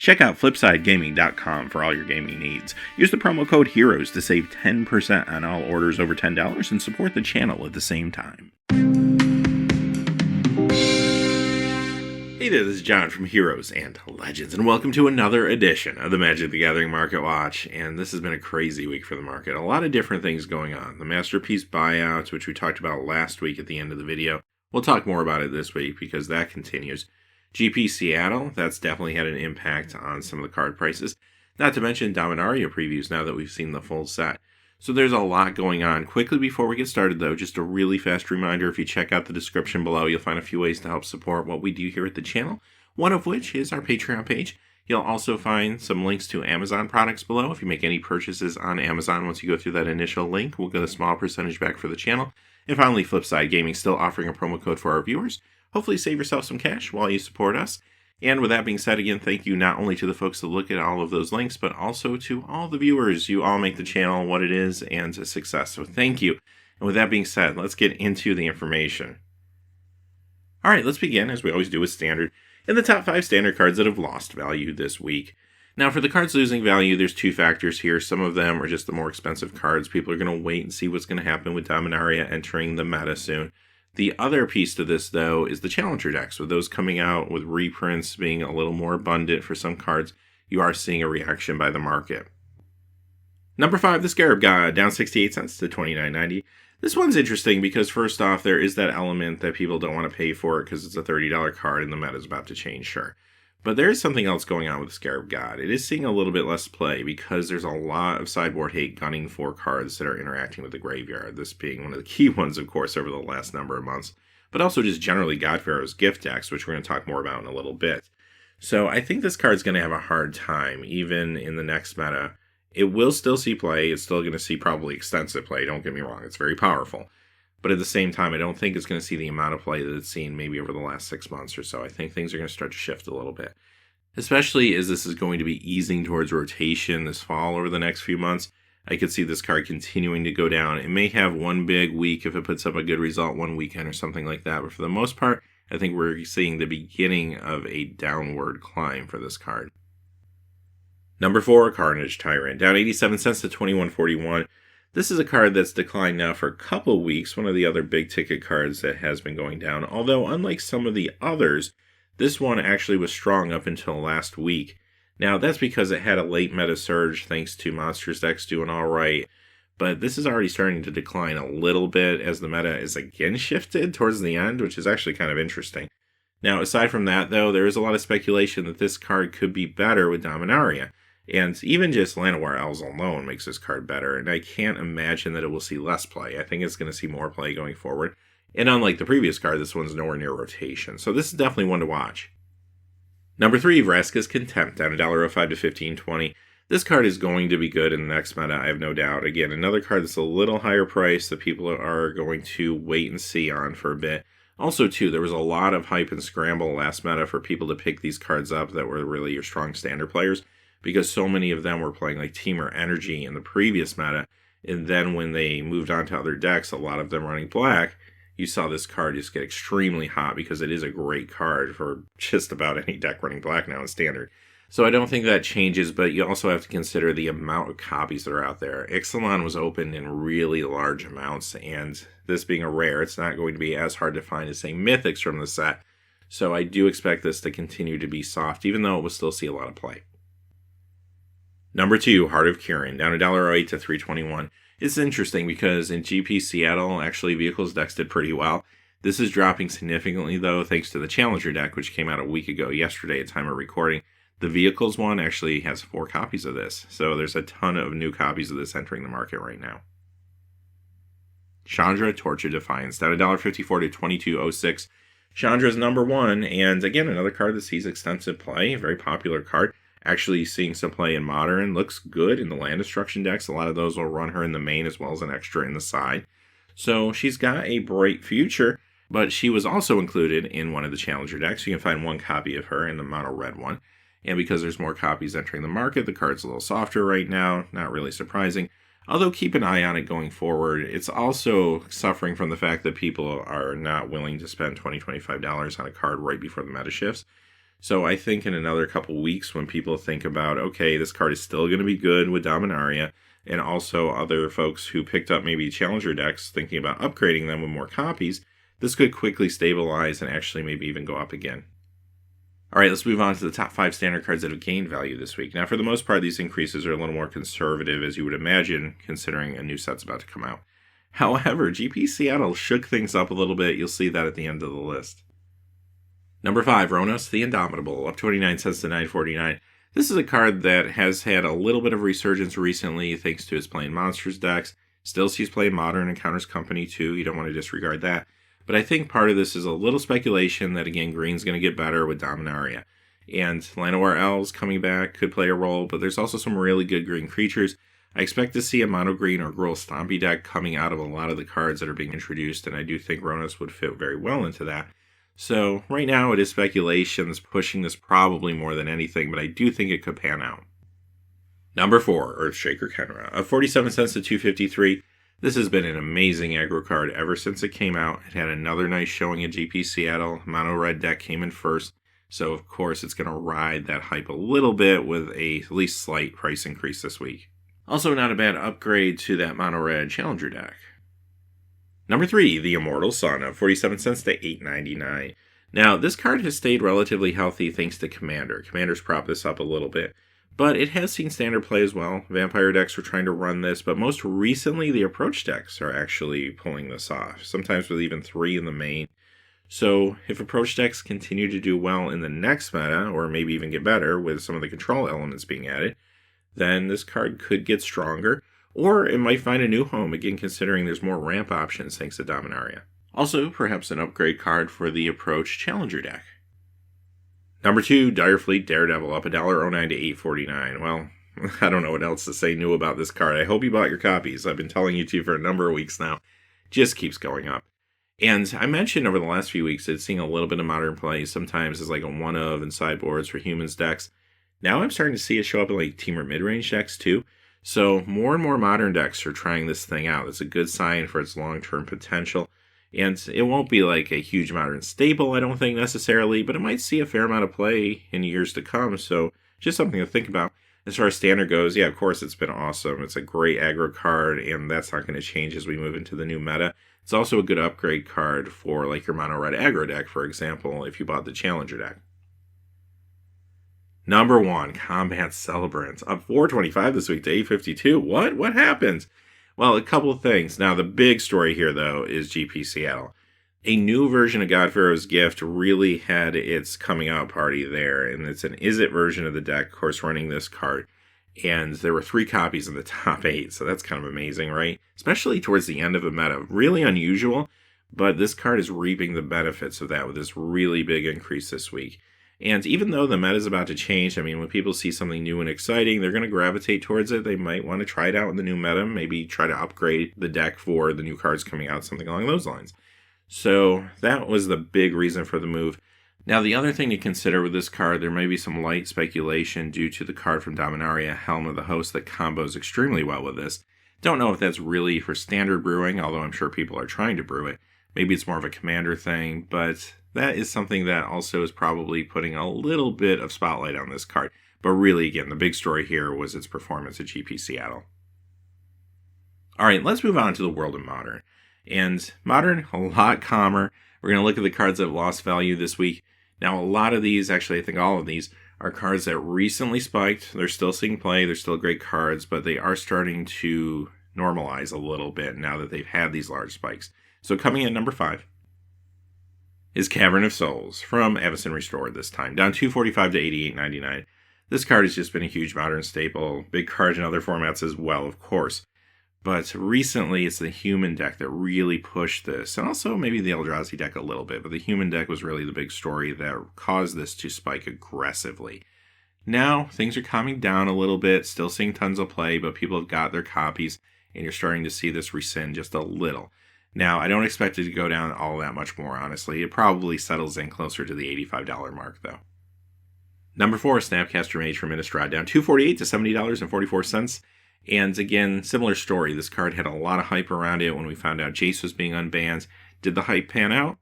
Check out FlipsideGaming.com for all your gaming needs. Use the promo code HEROES to save 10% on all orders over $10 and support the channel at the same time. Hey there, this is John from Heroes and Legends, and welcome to another edition of the Magic the Gathering Market Watch. And this has been a crazy week for the market. A lot of different things going on. The Masterpiece Buyouts, which we talked about last week at the end of the video. We'll talk more about it this week because that continues. GP Seattle, that's definitely had an impact on some of the card prices. Not to mention Dominaria Previews now that we've seen the full set. So there's a lot going on. Quickly before we get started though, just a really fast reminder, if you check out the description below, you'll find a few ways to help support what we do here at the channel. One of which is our Patreon page. You'll also find some links to Amazon products below. If you make any purchases on Amazon, once you go through that initial link, we'll get a small percentage back for the channel. And finally, Flipside Gaming still offering a promo code for our viewers. Hopefully save yourself some cash while you support us. And with that being said, again, thank you not only to the folks that look at all of those links, but also to all the viewers. You all make the channel what it is and a success. So thank you. And with that being said, let's get into the information. All right, let's begin, as we always do with Standard, in the top 5 Standard cards that have lost value this week. Now, for the cards losing value, there's 2 factors here. Some of them are just the more expensive cards. People are going to wait and see what's going to happen with Dominaria entering the meta soon. The other piece to this, though, is the Challenger decks. With those coming out with reprints being a little more abundant for some cards, you are seeing a reaction by the market. Number 5, the Scarab God, down 68 cents to $29.90. This one's interesting because, first off, there is that element that people don't want to pay for it because it's a $30 card and the meta is about to change, sure. But there is something else going on with the Scarab God. It is seeing a little bit less play because there's a lot of sideboard hate gunning for cards that are interacting with the graveyard. This being one of the key ones, of course, over the last number of months. But also just generally God Pharaoh's gift decks, which we're going to talk more about in a little bit. So I think this card's going to have a hard time, even in the next meta. It will still see play. It's still going to see probably extensive play. Don't get me wrong. It's very powerful. But at the same time, I don't think it's going to see the amount of play that it's seen maybe over the last 6 months or so. I think things are going to start to shift a little bit. Especially as this is going to be easing towards rotation this fall over the next few months. I could see this card continuing to go down. It may have one big week if it puts up a good result one weekend or something like that. But for the most part, I think we're seeing the beginning of a downward climb for this card. Number 4, Carnage Tyrant, down 87 cents to $21.41. This is a card that's declined now for a couple weeks, one of the other big ticket cards that has been going down. Although, unlike some of the others, this one actually was strong up until last week. Now, that's because it had a late meta surge thanks to Monsters decks doing alright. But this is already starting to decline a little bit as the meta is again shifted towards the end, which is actually kind of interesting. Now, aside from that, though, there is a lot of speculation that this card could be better with Dominaria. And even just Llanowar Elves alone makes this card better, and I can't imagine that it will see less play. I think it's going to see more play going forward. And unlike the previous card, this one's nowhere near rotation, so this is definitely one to watch. Number 3, Vraska's Contempt, down $1.05 to $15.20. This card is going to be good in the next meta, I have no doubt. Again, another card that's a little higher priced that people are going to wait and see on for a bit. Also, too, there was a lot of hype and scramble last meta for people to pick these cards up that were really your strong standard players, because so many of them were playing like Team or Energy in the previous meta, and then when they moved on to other decks, a lot of them running black, you saw this card just get extremely hot because it is a great card for just about any deck running black now in Standard. So I don't think that changes, but you also have to consider the amount of copies that are out there. Ixalan was opened in really large amounts, and this being a rare, it's not going to be as hard to find as, say, Mythics from the set. So I do expect this to continue to be soft, even though it will still see a lot of play. Number 2, Heart of Kirin, down $1.08 to $3.21. It's interesting because in GP Seattle, actually Vehicles decks did pretty well. This is dropping significantly, though, thanks to the Challenger deck, which came out a week ago yesterday at time of recording. The Vehicles one actually has 4 copies of this, so there's a ton of new copies of this entering the market right now. Chandra, Torch of Defiance, down $1.54 to $22.06. Chandra's number 1, and again, another card that sees extensive play, a very popular card. Actually seeing some play in Modern, looks good in the land destruction decks. A lot of those will run her in the main as well as an extra in the side. So she's got a bright future, but she was also included in one of the Challenger decks. You can find 1 copy of her in the mono red one. And because there's more copies entering the market, the card's a little softer right now. Not really surprising. Although keep an eye on it going forward. It's also suffering from the fact that people are not willing to spend $20, $25 on a card right before the meta shifts. So I think in another couple weeks when people think about, okay, this card is still going to be good with Dominaria, and also other folks who picked up maybe Challenger decks thinking about upgrading them with more copies, this could quickly stabilize and actually maybe even go up again. All right, let's move on to the top 5 standard cards that have gained value this week. Now, for the most part, these increases are a little more conservative, as you would imagine, considering a new set's about to come out. However, GP Seattle shook things up a little bit. You'll see that at the end of the list. Number 5, Ronos the Indomitable, up 29 cents to $9.49. This is a card that has had a little bit of resurgence recently thanks to his playing Monsters decks. Still sees play Modern and counters Company too. You don't want to disregard that. But I think part of this is a little speculation that, again, green's going to get better with Dominaria. And Llanowar Elves coming back could play a role, but there's also some really good green creatures. I expect to see a mono green or Gruul Stompy deck coming out of a lot of the cards that are being introduced, and I do think Ronos would fit very well into that. So right now it is speculation that's pushing this probably more than anything, but I do think it could pan out. Number 4, Earthshaker Kenra, up 47 cents to $2.53. This has been an amazing aggro card ever since it came out. It had another nice showing at GP Seattle. Mono red deck came in first, so of course it's going to ride that hype a little bit with a at least slight price increase this week. Also not a bad upgrade to that mono red Challenger deck. Number 3, the Immortal Sun, up 47 cents to $8.99. Now, this card has stayed relatively healthy thanks to Commander. Commander's propped this up a little bit, but it has seen standard play as well. Vampire decks are trying to run this, but most recently the Approach decks are actually pulling this off, sometimes with even 3 in the main. So if Approach decks continue to do well in the next meta, or maybe even get better with some of the control elements being added, then this card could get stronger. Or it might find a new home, again considering there's more ramp options thanks to Dominaria. Also, perhaps an upgrade card for the Approach Challenger deck. Number 2, Direfleet Daredevil, up $1.09 to $8.49. Well, I don't know what else to say new about this card. I hope you bought your copies. I've been telling you to for a number of weeks now. Just keeps going up. And I mentioned over the last few weeks it's seeing a little bit of modern play. Sometimes it's like a one-of and sideboards for humans decks. Now I'm starting to see it show up in like Teamer mid-range decks too. So more and more modern decks are trying this thing out. It's a good sign for its long-term potential. And it won't be like a huge modern staple, I don't think necessarily, but it might see a fair amount of play in years to come. So just something to think about. As far as standard goes, yeah, of course it's been awesome. It's a great aggro card, and that's not going to change as we move into the new meta. It's also a good upgrade card for like your mono red aggro deck, for example, if you bought the Challenger deck. Number 1, Combat Celebrants, up $4.25 this week to $8.52. What happened? Well, a couple of things. Now, the big story here, though, is GP Seattle. A new version of God Pharaoh's Gift really had its coming out party there, and it's an Is It version of the deck, of course, running this card. And there were 3 copies in the top 8, so that's kind of amazing, right? Especially towards the end of a meta. Really unusual, but this card is reaping the benefits of that with this really big increase this week. And even though the meta is about to change, I mean, when people see something new and exciting, they're going to gravitate towards it. They might want to try it out in the new meta, maybe try to upgrade the deck for the new cards coming out, something along those lines. So that was the big reason for the move. Now, the other thing to consider with this card, there may be some light speculation due to the card from Dominaria, Helm of the Host, that combos extremely well with this. Don't know if that's really for standard brewing, although I'm sure people are trying to brew it. Maybe it's more of a commander thing, but that is something that also is probably putting a little bit of spotlight on this card. But really, again, the big story here was its performance at GP Seattle. All right, let's move on to the world of Modern. And Modern, a lot calmer. We're going to look at the cards that have lost value this week. Now, a lot of these, actually, I think all of these, are cards that recently spiked. They're still seeing play. They're still great cards, but they are starting to normalize a little bit now that they've had these large spikes. So coming in at number 5 is Cavern of Souls from Avacyn Restored this time, down $2.45 to $88.99. This card has just been a huge Modern staple, big card in other formats as well, of course. But recently, it's the human deck that really pushed this, and also maybe the Eldrazi deck a little bit, but the human deck was really the big story that caused this to spike aggressively. Now, things are calming down a little bit, still seeing tons of play, but people have got their copies, and you're starting to see this rescind just a little. Now, I don't expect it to go down all that much more, honestly. It probably settles in closer to the $85 mark, though. Number 4, Snapcaster Mage from Innistrad, down $2.48 to $70.44. And again, similar story. This card had a lot of hype around it when we found out Jace was being unbanned. Did the hype pan out?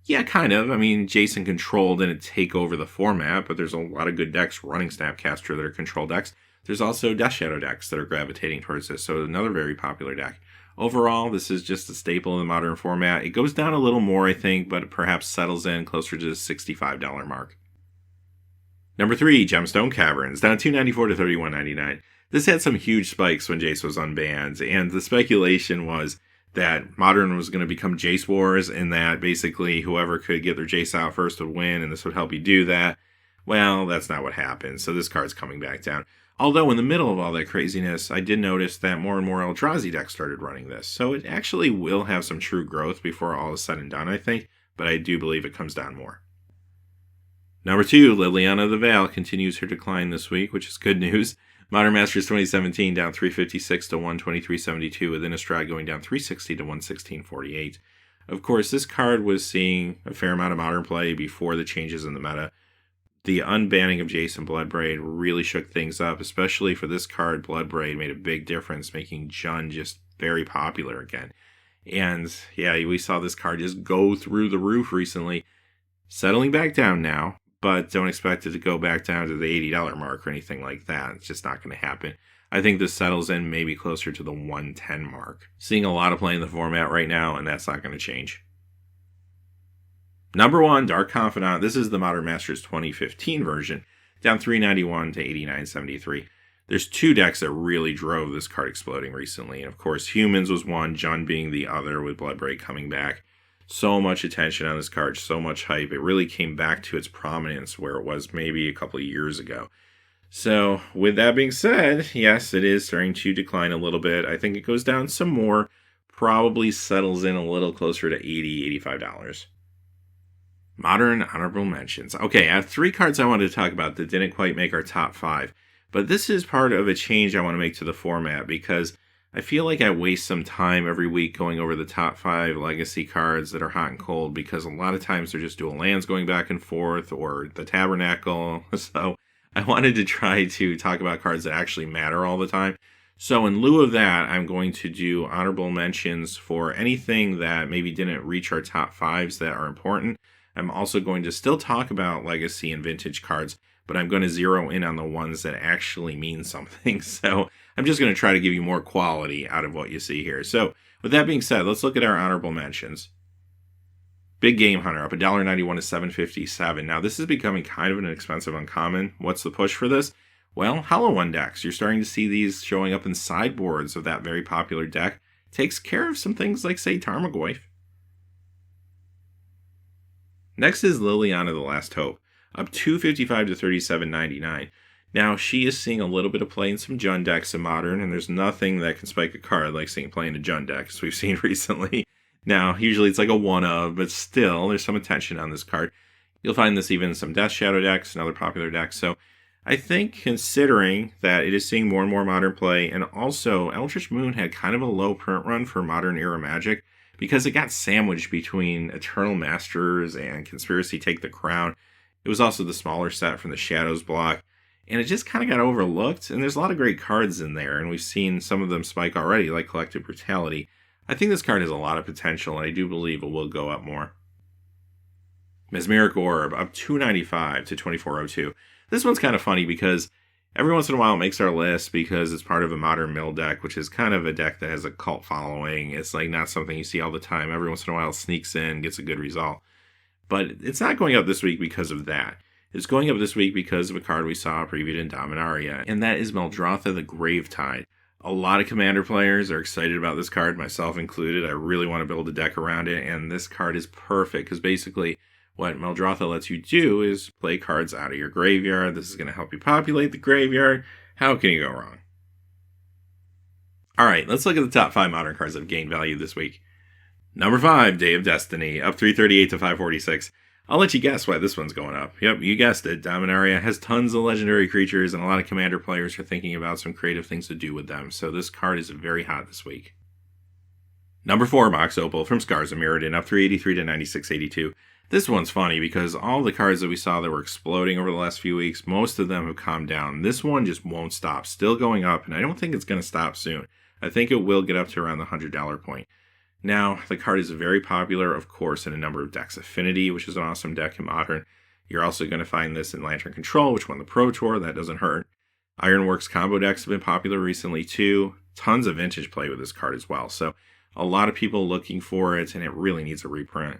Yeah, kind of. I mean, Jason Control didn't take over the format, but there's a lot of good decks running Snapcaster that are control decks. There's also Death Shadow decks that are gravitating towards this, so another very popular deck. Overall, this is just a staple in the modern format. It goes down a little more, I think, but perhaps settles in closer to the $65 mark. Number 3, Gemstone Caverns, down $2.94 to $31.99. This had some huge spikes when Jace was unbanned, and the speculation was that Modern was going to become Jace Wars, and that basically whoever could get their Jace out first would win, and this would help you do that. Well, that's not what happened, so this card's coming back down. Although in the middle of all that craziness, I did notice that more and more Eldrazi decks started running this, so it actually will have some true growth before all is said and done, I think, but I do believe it comes down more. Number 2, Liliana of the Veil continues her decline this week, which is good news. Modern Masters 2017 down 356 to 123.72, with Innistrad going down 360 to 116.48. Of course, this card was seeing a fair amount of Modern play before the changes in the meta. The unbanning of Jace and Bloodbraid really shook things up, especially for this card. Bloodbraid made a big difference, making Jund just very popular again. And yeah, we saw this card just go through the roof recently. Settling back down now, but don't expect it to go back down to the $80 mark or anything like that. It's just not going to happen. I think this settles in maybe closer to the 110 mark. Seeing a lot of play in the format right now, and that's not going to change. Number 1, Dark Confidant. This is the Modern Masters 2015 version, down $3.91 to $89.73. There's 2 decks that really drove this card exploding recently, and of course Humans was one, Jund being the other, with Bloodbraid coming back. So much attention on this card, so much hype. It really came back to its prominence where it was maybe a couple of years ago. So, with that being said, yes, it is starting to decline a little bit. I think it goes down some more, probably settles in a little closer to $80, $85. Modern Honorable Mentions. Okay, I have 3 cards I wanted to talk about that didn't quite make our top 5. But this is part of a change I want to make to the format, because I feel like I waste some time every week going over the top 5 legacy cards that are hot and cold, because a lot of times they're just dual lands going back and forth, or the Tabernacle. So I wanted to try to talk about cards that actually matter all the time. So in lieu of that, I'm going to do honorable mentions for anything that maybe didn't reach our top 5s that are important. I'm also going to still talk about legacy and vintage cards, but I'm going to zero in on the ones that actually mean something. So I'm just going to try to give you more quality out of what you see here. So with that being said, let's look at our honorable mentions. Big Game Hunter up $1.91 to $7.57. Now this is becoming kind of an expensive uncommon. What's the push for this? Well, Hollow One decks. You're starting to see these showing up in sideboards of that very popular deck. Takes care of some things like, say, Tarmogoyf. Next is Liliana the Last Hope, up $2.55 to $37.99. Now, she is seeing a little bit of play in some Jund decks in Modern, and there's nothing that can spike a card like seeing play in a Jund deck, as we've seen recently. Now, usually it's like a one-of, but still, there's some attention on this card. You'll find this even in some Death Shadow decks and other popular decks, so I think considering that it is seeing more and more Modern play, and also Eldritch Moon had kind of a low print run for Modern era Magic, because it got sandwiched between Eternal Masters and Conspiracy Take the Crown. It was also the smaller set from the Shadows block, and it just kind of got overlooked, and there's a lot of great cards in there, and we've seen some of them spike already, like Collective Brutality. I think this card has a lot of potential, and I do believe it will go up more. Mesmeric Orb, up $2.95 to $24.02. This one's kind of funny because every once in a while it makes our list because it's part of a Modern Mill deck, which is kind of a deck that has a cult following. It's like not something you see all the time. Every once in a while it sneaks in, gets a good result. But it's not going up this week because of that. It's going up this week because of a card we saw previewed in Dominaria, and that is Meldrotha the Gravetide. A lot of Commander players are excited about this card, myself included. I really want to build a deck around it, and this card is perfect because basically what Meldrotha lets you do is play cards out of your graveyard. This is going to help you populate the graveyard. How can you go wrong? Alright, let's look at the top 5 Modern cards that have gained value this week. Number 5, Day of Destiny, up $3.38 to $5.46. I'll let you guess why this one's going up. Yep, you guessed it. Dominaria has tons of legendary creatures, and a lot of Commander players are thinking about some creative things to do with them, so this card is very hot this week. Number 4, Mox Opal from Scars of Mirrodin, up $3.83 to $96.82. This one's funny because all the cards that we saw that were exploding over the last few weeks, most of them have calmed down. This one just won't stop. Still going up, and I don't think it's going to stop soon. I think it will get up to around the $100 point. Now, the card is very popular, of course, in a number of decks. Affinity, which is an awesome deck in Modern. You're also going to find this in Lantern Control, which won the Pro Tour. That doesn't hurt. Ironworks combo decks have been popular recently, too. Tons of vintage play with this card as well. So, a lot of people looking for it, and it really needs a reprint.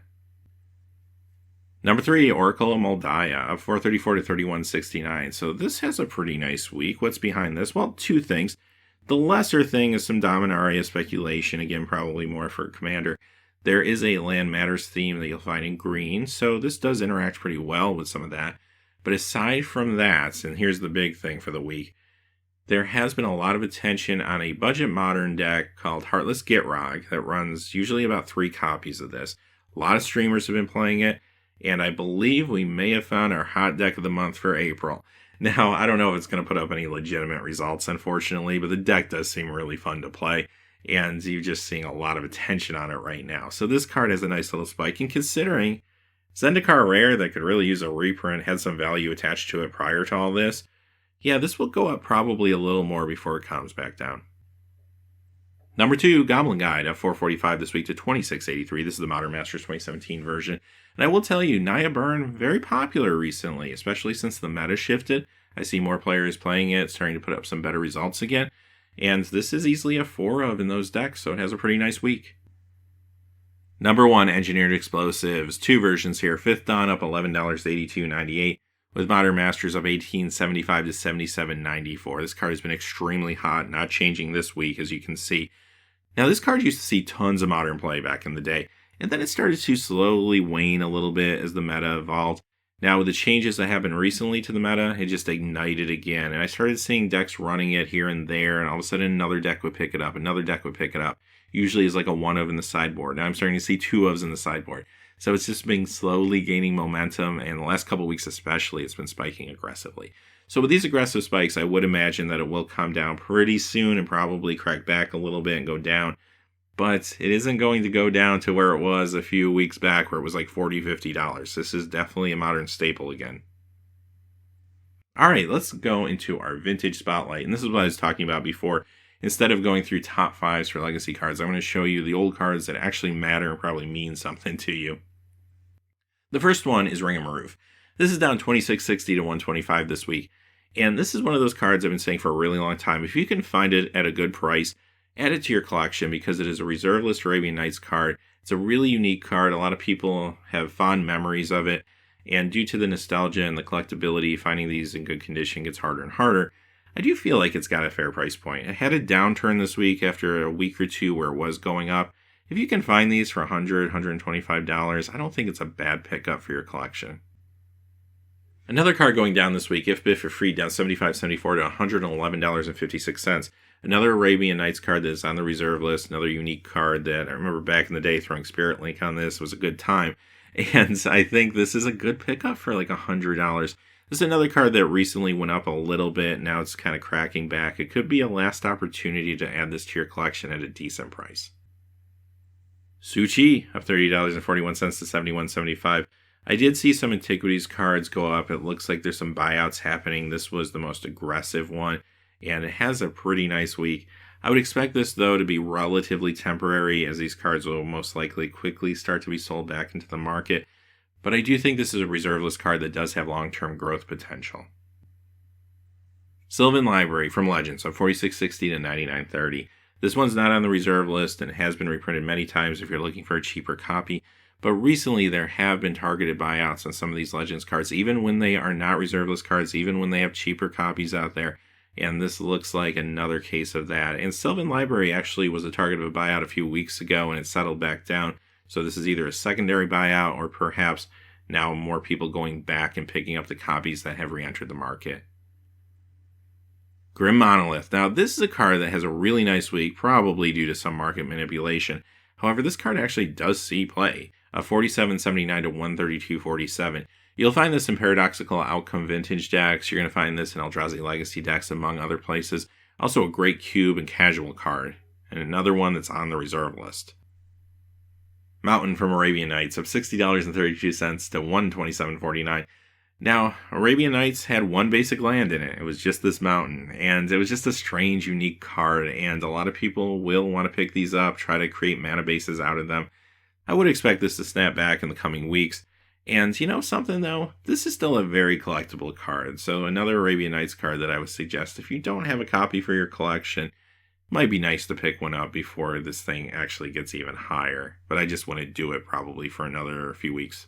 Number 3, Oracle of Moldiah, up 434 to 3169. So this has a pretty nice week. What's behind this? Well, two things. The lesser thing is some Dominaria speculation, again, probably more for Commander. There is a Land Matters theme that you'll find in green, so this does interact pretty well with some of that. But aside from that, and here's the big thing for the week, there has been a lot of attention on a budget Modern deck called Heartless Gitrog that runs usually about 3 copies of this. A lot of streamers have been playing it, and I believe we may have found our hot deck of the month for April. Now, I don't know if it's going to put up any legitimate results, unfortunately, but the deck does seem really fun to play, and you're just seeing a lot of attention on it right now. So this card has a nice little spike, and considering Zendikar Rare that could really use a reprint, had some value attached to it prior to all this, yeah, this will go up probably a little more before it comes back down. Number 2, Goblin Guide, up 445 this week to 2683. This is the Modern Masters 2017 version. And I will tell you, Naya Burn, very popular recently, especially since the meta shifted. I see more players playing it, starting to put up some better results again. And this is easily a 4 of in those decks, so it has a pretty nice week. Number 1, Engineered Explosives. 2 versions here. 5th Dawn up $11 to $82.98. With Modern Masters up $18.75 to $77.94. This card has been extremely hot, not changing this week, as you can see. Now, this card used to see tons of Modern play back in the day, and then it started to slowly wane a little bit as the meta evolved. Now, with the changes that happened recently to the meta, it just ignited again, and I started seeing decks running it here and there, and all of a sudden another deck would pick it up, another deck would pick it up. Usually it's like a 1 of in the sideboard. Now I'm starting to see 2 ofs in the sideboard. So it's just been slowly gaining momentum, and the last couple weeks especially, it's been spiking aggressively. So with these aggressive spikes, I would imagine that it will come down pretty soon and probably crack back a little bit and go down. But it isn't going to go down to where it was a few weeks back where it was like $40, $50. This is definitely a Modern staple again. All right, let's go into our vintage spotlight. And this is what I was talking about before. Instead of going through top 5s for legacy cards, I'm going to show you the old cards that actually matter and probably mean something to you. The first one is Ring of Maruf. This is down $26.60 to $125 this week. And this is one of those cards I've been saying for a really long time. If you can find it at a good price, add it to your collection because it is a reserve list Arabian Nights card. It's a really unique card. A lot of people have fond memories of it. And due to the nostalgia and the collectability, finding these in good condition gets harder and harder. I do feel like it's got a fair price point. It had a downturn this week after a week or two where it was going up. If you can find these for $100, $125, I don't think it's a bad pickup for your collection. Another card going down this week, If Bid for Free, down $75.74 to $111.56. Another Arabian Nights card that is on the reserve list. Another unique card that I remember back in the day throwing Spirit Link on this. It was a good time. And I think this is a good pickup for like $100. This is another card that recently went up a little bit. Now it's kind of cracking back. It could be a last opportunity to add this to your collection at a decent price. Su-Chi, up $30.41 to $71.75. I did see some Antiquities cards go up. It looks like there's some buyouts happening. This was the most aggressive one, and it has a pretty nice week. I would expect this, though, to be relatively temporary, as these cards will most likely quickly start to be sold back into the market. But I do think this is a reserve list card that does have long-term growth potential. Sylvan Library from Legends, up $46.60 to $99.30. This one's not on the reserve list and has been reprinted many times if you're looking for a cheaper copy. But recently there have been targeted buyouts on some of these Legends cards, even when they are not reserve list cards, even when they have cheaper copies out there. And this looks like another case of that. And Sylvan Library actually was a target of a buyout a few weeks ago and it settled back down. So this is either a secondary buyout or perhaps now more people going back and picking up the copies that have re-entered the market. Grim Monolith. Now this is a card that has a really nice week, probably due to some market manipulation. However, this card actually does see play. $47.79 to $132.47. You'll find this in Paradoxical Outcome Vintage decks. You're going to find this in Eldrazi Legacy decks, among other places. Also a great cube and casual card. And another one that's on the reserve list. Mountain from Arabian Nights, up $60.32 to $127.49. Now, Arabian Nights had one basic land in it. It was just this mountain, and it was just a strange, unique card, and a lot of people will want to pick these up, try to create mana bases out of them. I would expect this to snap back in the coming weeks. And you know something though? This is still a very collectible card, so another Arabian Nights card that I would suggest if you don't have a copy for your collection, might be nice to pick one up before this thing actually gets even higher. But I just wouldn't do it probably for another few weeks.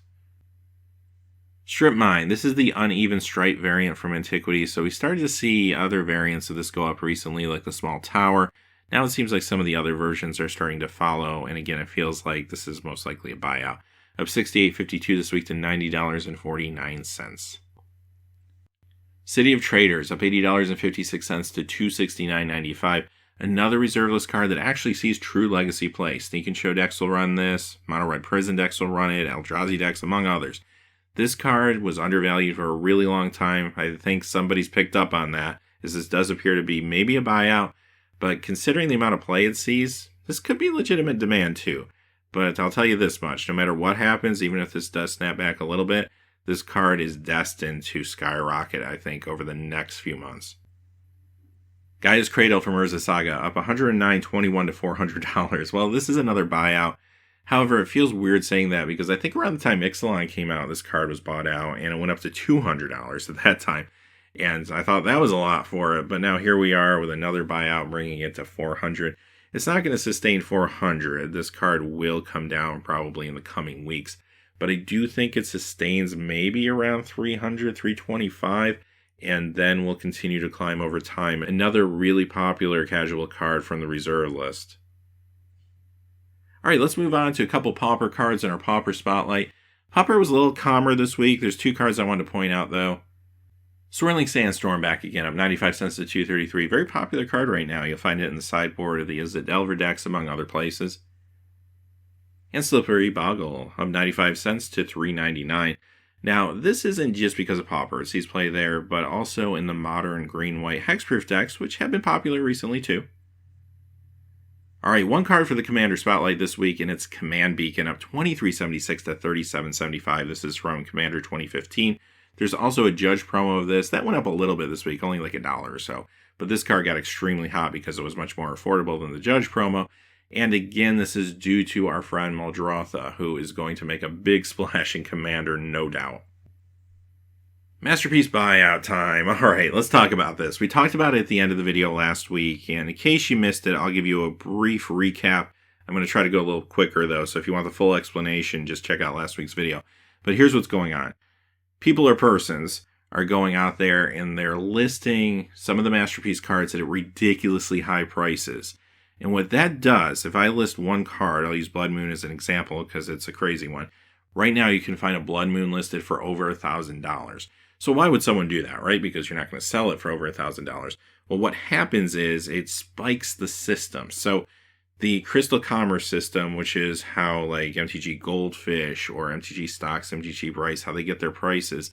Strip Mine. This is the uneven stripe variant from Antiquity, so we started to see other variants of this go up recently, like the Small Tower. Now it seems like some of the other versions are starting to follow, and again, it feels like this is most likely a buyout. Up $68.52 this week to $90.49. City of Traders, up $80.56 to $269.95. Another reserveless card that actually sees true legacy play. Sneak and Show decks will run this, Mono Red Prison decks will run it, Eldrazi decks, among others. This card was undervalued for a really long time. I think somebody's picked up on that, as this does appear to be maybe a buyout, but considering the amount of play it sees, this could be legitimate demand too. But I'll tell you this much, no matter what happens, even if this does snap back a little bit, this card is destined to skyrocket, I think, over the next few months. Gaia's Cradle from Urza Saga, up $109.21 to $400. Well, this is another buyout. However, it feels weird saying that because I think around the time Ixalan came out, this card was bought out, and it went up to $200 at that time. And I thought that was a lot for it, but now here we are with another buyout bringing it to $400. It's not going to sustain $400. This card will come down probably in the coming weeks, but I do think it sustains maybe around $300, $325, and then will continue to climb over time. Another really popular casual card from the reserve list. All right, let's move on to a couple Pauper cards in our Pauper Spotlight. Pauper was a little calmer this week. There's two cards I wanted to point out, though. Swirling Sandstorm back again, up 95 cents to $233. Very popular card right now. You'll find it in the sideboard of the Delver decks, among other places. And Slippery Boggle, up 95 cents to $3.99. Now, this isn't just because of Pauper. It sees play there, but also in the modern green-white hexproof decks, which have been popular recently, too. All right, one card for the Commander Spotlight this week, and it's Command Beacon, up $23.76 to $37.75. This is from Commander 2015. There's also a Judge promo of this. That went up a little bit this week, only like $1 or so. But this card got extremely hot because it was much more affordable than the Judge promo. And again, this is due to our friend Muldrotha, who is going to make a big splash in Commander, no doubt. Masterpiece Buyout time. All right, let's talk about this. We talked about it at the end of the video last week, and in case you missed it, I'll give you a brief recap. I'm going to try to go a little quicker, though, so if you want the full explanation, just check out last week's video. But here's what's going on. People or persons are going out there and they're listing some of the Masterpiece cards at ridiculously high prices. And what that does, if I list one card, I'll use Blood Moon as an example because it's a crazy one. Right now you can find a Blood Moon listed for over $1,000. So why would someone do that, right? Because you're not going to sell it for over $1,000. Well, what happens is it spikes the system. So the Crystal Commerce system, which is how like MTG Goldfish or MTG Stocks, MTG Price, how they get their prices,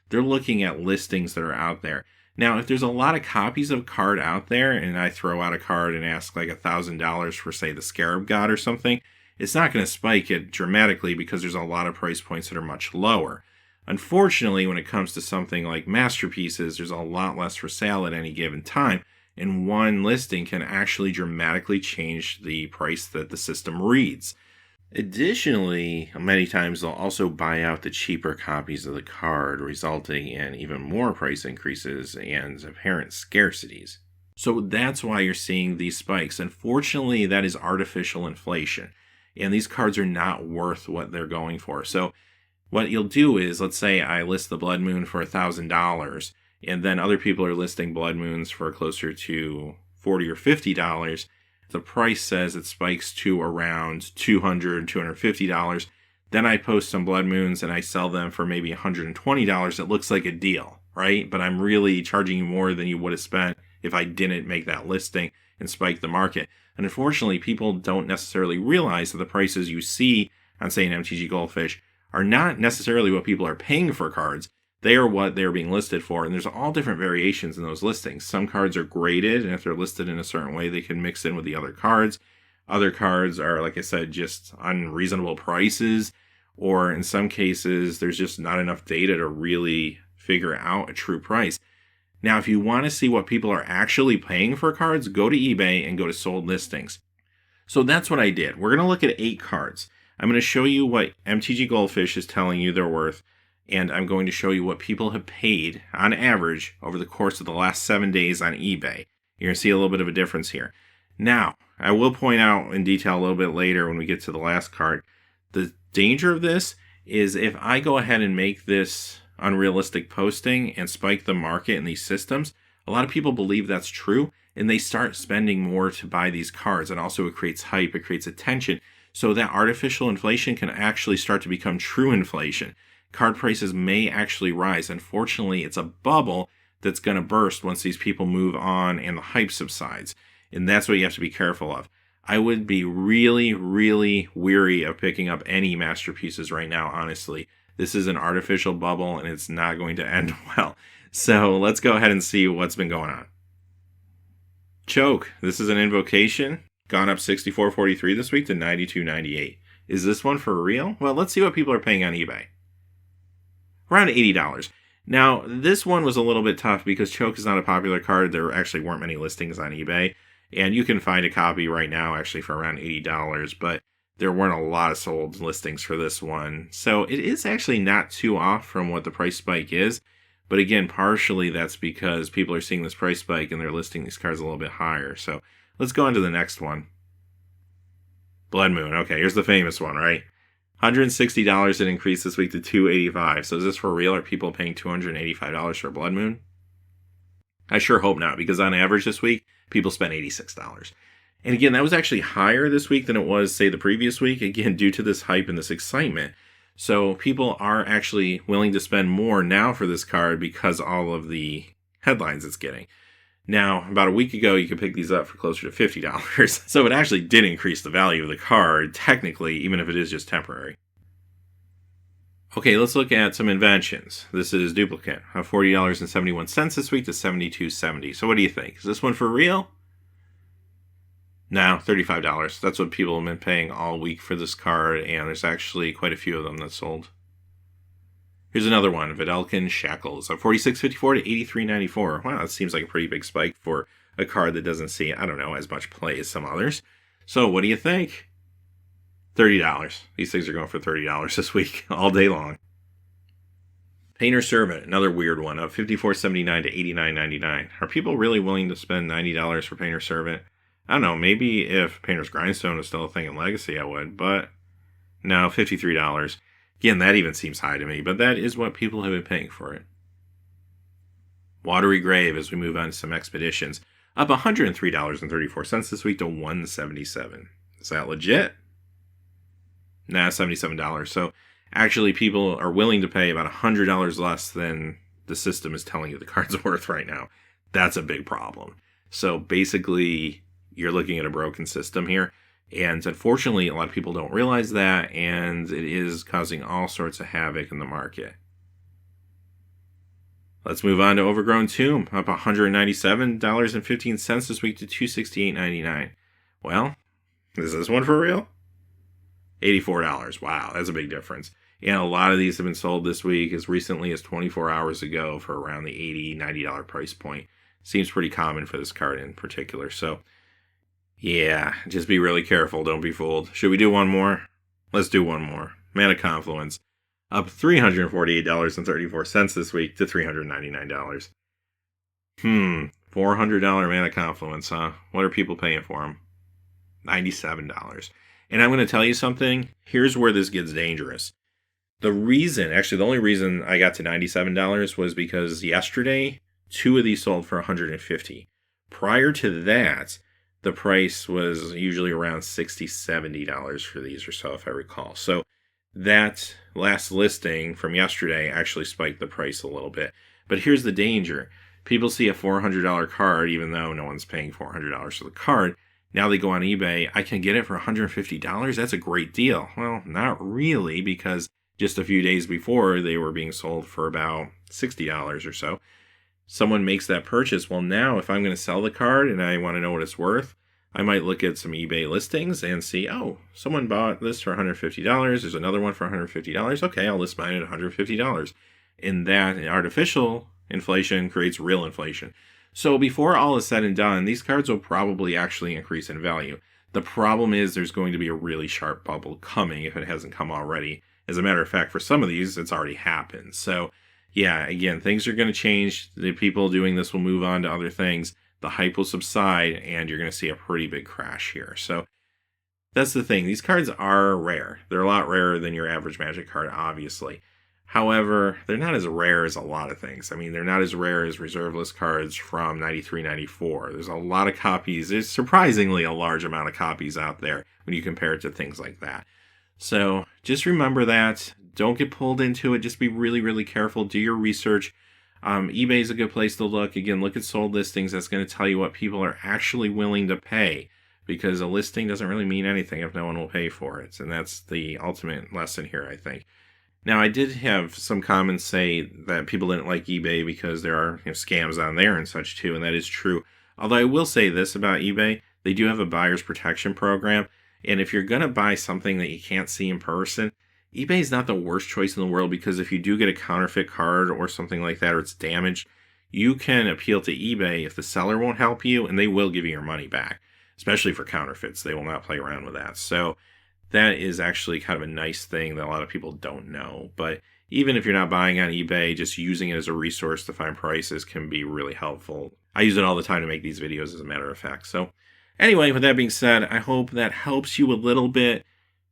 they're looking at listings that are out there. Now, if there's a lot of copies of a card out there and I throw out a card and ask like $1,000 for, say, the Scarab God or something, it's not going to spike it dramatically because there's a lot of price points that are much lower. Unfortunately, when it comes to something like Masterpieces, there's a lot less for sale at any given time. And one listing can actually dramatically change the price that the system reads. Additionally, many times they'll also buy out the cheaper copies of the card, resulting in even more price increases and apparent scarcities. So that's why you're seeing these spikes. Unfortunately, that is artificial inflation, and these cards are not worth what they're going for. So what you'll do is, let's say I list the Blood Moon for $1,000, and then other people are listing Blood Moons for closer to $40 or $50. The price says it spikes to around $200, $250. Then I post some Blood Moons and I sell them for maybe $120. It looks like a deal, right? But I'm really charging you more than you would have spent if I didn't make that listing and spike the market. And unfortunately, people don't necessarily realize that the prices you see on, say, an MTG Goldfish are not necessarily what people are paying for cards. They are what they're being listed for, and there's all different variations in those listings. Some cards are graded, and if they're listed in a certain way, they can mix in with the other cards. Other cards are, like I said, just unreasonable prices, or in some cases, there's just not enough data to really figure out a true price. Now, if you want to see what people are actually paying for cards, go to eBay and go to sold listings. So that's what I did. We're going to look at 8 cards. I'm going to show you what MTG Goldfish is telling you they're worth, and I'm going to show you what people have paid on average over the course of the last 7 days on eBay. You're going to see a little bit of a difference here. Now, I will point out in detail a little bit later when we get to the last card, the danger of this is if I go ahead and make this unrealistic posting and spike the market in these systems, a lot of people believe that's true, and they start spending more to buy these cards. And also it creates hype, it creates attention. So that artificial inflation can actually start to become true inflation. Card prices may actually rise. Unfortunately, it's a bubble that's going to burst once these people move on and the hype subsides. And that's what you have to be careful of. I would be really, really weary of picking up any masterpieces right now, honestly. This is an artificial bubble, and it's not going to end well. So let's go ahead and see what's been going on. Choke. This is an invocation. Gone up 64.43 this week to 92.98. Is this one for real? Well, let's see what people are paying on eBay. Around $80. Now, this one was a little bit tough because Choke is not a popular card. There actually weren't many listings on eBay. And you can find a copy right now actually for around $80. But there weren't a lot of sold listings for this one. So it is actually not too off from what the price spike is. But again, partially that's because people are seeing this price spike and they're listing these cards a little bit higher. So let's go on to the next one. Blood Moon. Okay, here's the famous one, right? $160 it increased this week to $285. So is this for real? Are people paying $285 for Blood Moon? I sure hope not, because on average this week, people spent $86. And again, that was actually higher this week than it was, say, the previous week, again, due to this hype and this excitement. So people are actually willing to spend more now for this card because all of the headlines it's getting. Now, about a week ago, you could pick these up for closer to $50. So it actually did increase the value of the card, technically, even if it is just temporary. Okay, let's look at some inventions. This is Duplicate of $40.71 this week to $72.70. So what do you think? Is this one for real? No, $35. That's what people have been paying all week for this card, and there's actually quite a few of them that sold. Here's another one, Vidalkin Shackles of $46.54 to $83.94. Wow, that seems like a pretty big spike for a card that doesn't see, I don't know, as much play as some others. So what do you think? $30. These things are going for $30 this week, all day long. Painter Servant, another weird one, of $54.79 to $89.99. Are people really willing to spend $90 for Painter Servant? I don't know, maybe if Painter's Grindstone was still a thing in Legacy, I would, but no, $53. Again, that even seems high to me, but that is what people have been paying for it. Watery Grave, as we move on to some expeditions, up $103.34 this week to $177. Is that legit? Nah, $77. So actually people are willing to pay about $100 less than the system is telling you the card's worth right now. That's a big problem. So basically, you're looking at a broken system here. And unfortunately, a lot of people don't realize that, and it is causing all sorts of havoc in the market. Let's move on to Overgrown Tomb, up $197.15 this week to $268.99. Well, is this one for real? $84. Wow, that's a big difference. And a lot of these have been sold this week as recently as 24 hours ago for around the $80, $90 price point. Seems pretty common for this card in particular. So, yeah, just be really careful. Don't be fooled. Should we do one more? Let's do one more. Mana Confluence, up $348.34 this week to $399. $400 Mana Confluence, huh? What are people paying for them? $97. And I'm going to tell you something. Here's where this gets dangerous. The only reason I got to $97 was because yesterday, 2 of these sold for $150. Prior to that, the price was usually around $60, $70 for these or so, if I recall. So that last listing from yesterday actually spiked the price a little bit. But here's the danger. People see a $400 card, even though no one's paying $400 for the card. Now they go on eBay, I can get it for $150? That's a great deal. Well, not really, because just a few days before, they were being sold for about $60 or so. Someone makes that purchase. Well, now if I'm going to sell the card and I want to know what it's worth, I might look at some eBay listings and see, oh, someone bought this for $150. There's another one for $150. Okay, I'll list mine at $150. And that artificial inflation creates real inflation. So before all is said and done, these cards will probably actually increase in value. The problem is there's going to be a really sharp bubble coming if it hasn't come already. As a matter of fact, for some of these, it's already happened. So yeah, again, things are going to change. The people doing this will move on to other things. The hype will subside, and you're going to see a pretty big crash here. So that's the thing. These cards are rare. They're a lot rarer than your average Magic card, obviously. However, they're not as rare as a lot of things. I mean, they're not as rare as reserve list cards from 93, 94. There's a lot of copies. There's surprisingly a large amount of copies out there when you compare it to things like that. So just remember that. Don't get pulled into it. Just be really, really careful. Do your research. eBay is a good place to look. Again, look at sold listings. That's going to tell you what people are actually willing to pay, because a listing doesn't really mean anything if no one will pay for it. And that's the ultimate lesson here, I think. Now, I did have some comments say that people didn't like eBay because there are scams on there and such too, and that is true. Although I will say this about eBay, they do have a buyer's protection program, and if you're going to buy something that you can't see in person, eBay is not the worst choice in the world, because if you do get a counterfeit card or something like that, or it's damaged, you can appeal to eBay if the seller won't help you, and they will give you your money back, especially for counterfeits. They will not play around with that. So that is actually kind of a nice thing that a lot of people don't know. But even if you're not buying on eBay, just using it as a resource to find prices can be really helpful. I use it all the time to make these videos, as a matter of fact. So anyway, with that being said, I hope that helps you a little bit.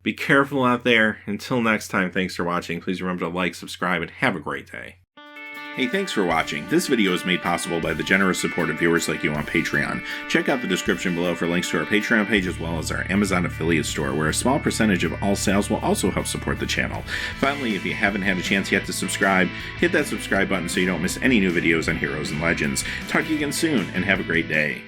Be careful out there. Until next time, thanks for watching. Please remember to like, subscribe, and have a great day. Hey, thanks for watching. This video is made possible by the generous support of viewers like you on Patreon. Check out the description below for links to our Patreon page, as well as our Amazon affiliate store, where a small percentage of all sales will also help support the channel. Finally, if you haven't had a chance yet to subscribe, hit that subscribe button so you don't miss any new videos on Heroes and Legends. Talk to you again soon, and have a great day.